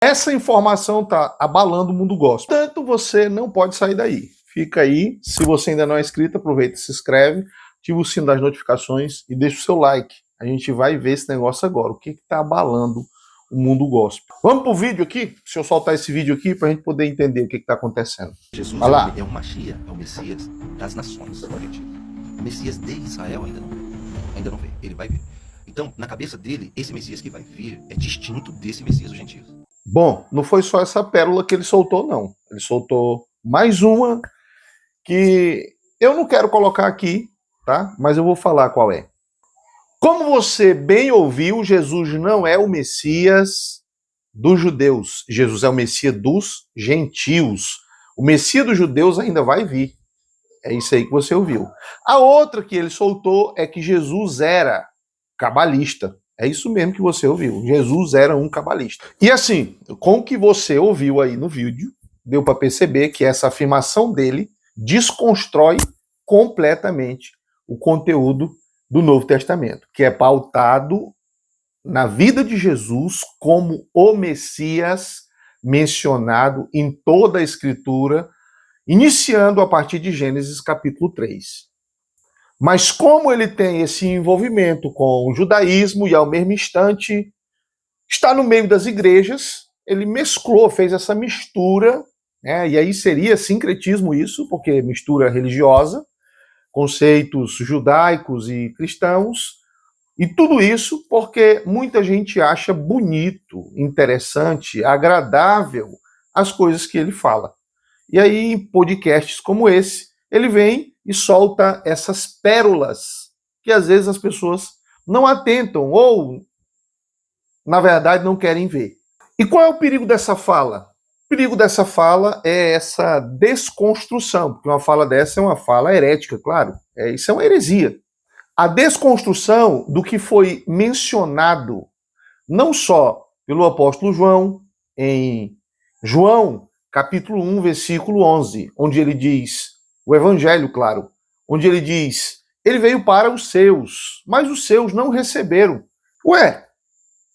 Essa informação está abalando o mundo gospel. Portanto, você não pode sair daí. Fica aí. Se você ainda não é inscrito, aproveita e se inscreve, ativa o sino das notificações e deixa o seu like. A gente vai ver esse negócio agora. O que está abalando o mundo gospel? Vamos pro vídeo aqui? Deixa eu soltar esse vídeo aqui para a gente poder entender o que está acontecendo. Jesus Vai lá. é o Mashiach, é o Messias das nações. O Messias de Israel ainda não veio. Ele vai vir. Então, na cabeça dele, esse Messias que vai vir é distinto desse Messias dos gentios. Bom, não foi só essa pérola que ele soltou, não. Ele soltou mais uma que eu não quero colocar aqui, tá? Mas eu vou falar qual é. Como você bem ouviu, Jesus não é o Messias dos judeus. Jesus é o Messias dos gentios. O Messias dos judeus ainda vai vir. É isso aí que você ouviu. A outra que ele soltou é que Jesus era cabalista. É isso mesmo que você ouviu. Jesus era um cabalista. E assim, com o que você ouviu aí no vídeo, deu para perceber que essa afirmação dele desconstrói completamente o conteúdo do Novo Testamento, que é pautado na vida de Jesus como o Messias mencionado em toda a Escritura, iniciando a partir de Gênesis capítulo 3. Mas como ele tem esse envolvimento com o judaísmo e ao mesmo instante está no meio das igrejas, ele mesclou, fez essa mistura, né? E aí seria sincretismo isso, porque mistura religiosa, conceitos judaicos e cristãos, e tudo isso porque muita gente acha bonito, interessante, agradável as coisas que ele fala. E aí, em podcasts como esse, ele vem e solta essas pérolas que às vezes as pessoas não atentam ou, na verdade, não querem ver. E qual é o perigo dessa fala? O perigo dessa fala é essa desconstrução, porque uma fala dessa é uma fala herética, claro. Isso é uma heresia. A desconstrução do que foi mencionado não só pelo apóstolo João, em João, capítulo 1, versículo 11, onde ele diz, o evangelho, claro, onde ele diz, ele veio para os seus, mas os seus não receberam. Ué,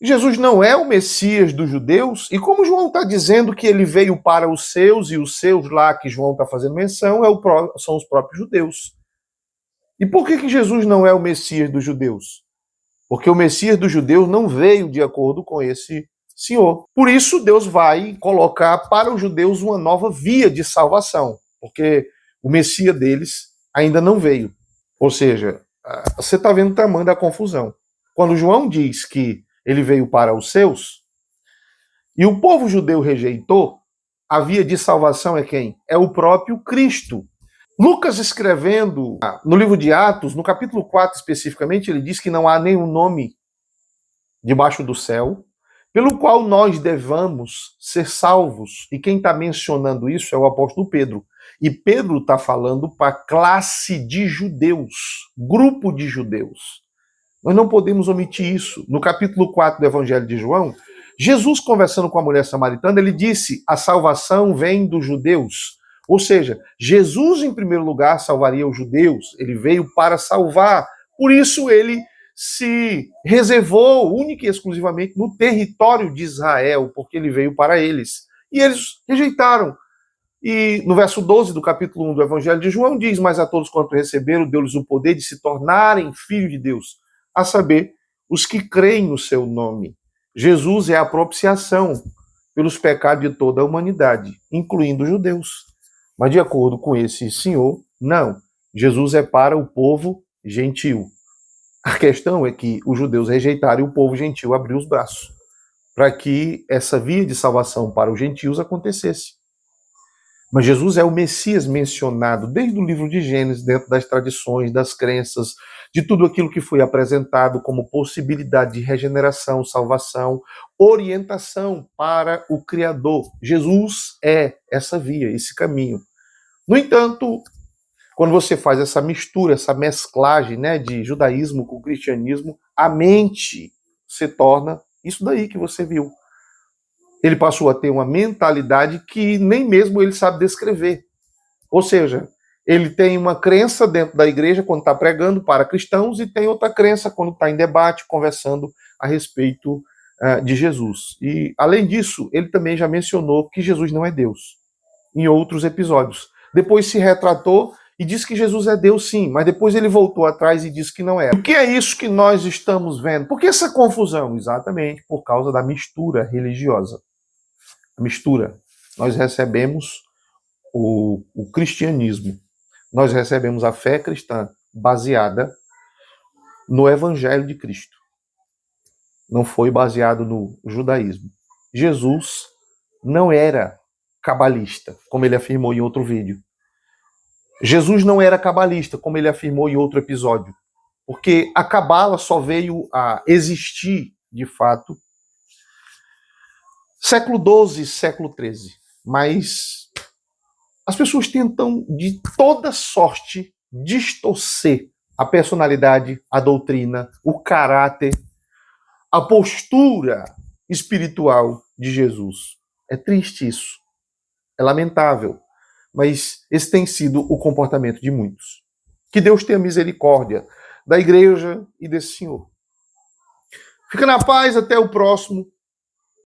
Jesus não é o Messias dos judeus? E como João está dizendo que ele veio para os seus, e os seus lá que João está fazendo menção são os próprios judeus. E por que Jesus não é o Messias dos judeus? Porque o Messias dos judeus não veio de acordo com esse Senhor. Por isso, Deus vai colocar para os judeus uma nova via de salvação, porque o Messias deles ainda não veio. Ou seja, você está vendo o tamanho da confusão. Quando João diz que ele veio para os seus, e o povo judeu rejeitou, a via de salvação é quem? É o próprio Cristo. Lucas, escrevendo no livro de Atos, no capítulo 4 especificamente, ele diz que não há nenhum nome debaixo do céu pelo qual nós devamos ser salvos. E quem está mencionando isso é o apóstolo Pedro. E Pedro está falando para classe de judeus, grupo de judeus. Nós não podemos omitir isso. No capítulo 4 do Evangelho de João, Jesus, conversando com a mulher samaritana, ele disse, a salvação vem dos judeus. Ou seja, Jesus, em primeiro lugar, salvaria os judeus. Ele veio para salvar. Por isso, ele se reservou única e exclusivamente no território de Israel, porque ele veio para eles. E eles rejeitaram. E no verso 12 do capítulo 1 do Evangelho de João diz, mas a todos quanto receberam, deu-lhes o poder de se tornarem filhos de Deus, a saber, os que creem no seu nome. Jesus é a propiciação pelos pecados de toda a humanidade, incluindo os judeus. Mas de acordo com esse senhor, não. Jesus é para o povo gentil. A questão é que os judeus rejeitaram e o povo gentil abriu os braços para que essa via de salvação para os gentios acontecesse. Mas Jesus é o Messias mencionado desde o livro de Gênesis, dentro das tradições, das crenças, de tudo aquilo que foi apresentado como possibilidade de regeneração, salvação, orientação para o Criador. Jesus é essa via, esse caminho. No entanto, quando você faz essa mistura, essa mesclagem, né, de judaísmo com cristianismo, a mente se torna isso daí que você viu. Ele passou a ter uma mentalidade que nem mesmo ele sabe descrever. Ou seja, ele tem uma crença dentro da igreja quando está pregando para cristãos e tem outra crença quando está em debate, conversando a respeito de Jesus. E, além disso, ele também já mencionou que Jesus não é Deus, em outros episódios. Depois se retratou e disse que Jesus é Deus sim, mas depois ele voltou atrás e disse que não é. O que é isso que nós estamos vendo? Por que essa confusão? Exatamente por causa da mistura religiosa. A mistura. Nós recebemos o cristianismo, nós recebemos a fé cristã baseada no Evangelho de Cristo. Não foi baseado no judaísmo. Jesus não era cabalista, como ele afirmou em outro vídeo. Jesus não era cabalista, como ele afirmou em outro episódio. Porque a cabala só veio a existir, de fato, século XII, século XIII. Mas as pessoas tentam, de toda sorte, distorcer a personalidade, a doutrina, o caráter, a postura espiritual de Jesus. É triste isso. É lamentável. Mas esse tem sido o comportamento de muitos. Que Deus tenha misericórdia da igreja e desse Senhor. Fica na paz, até o próximo.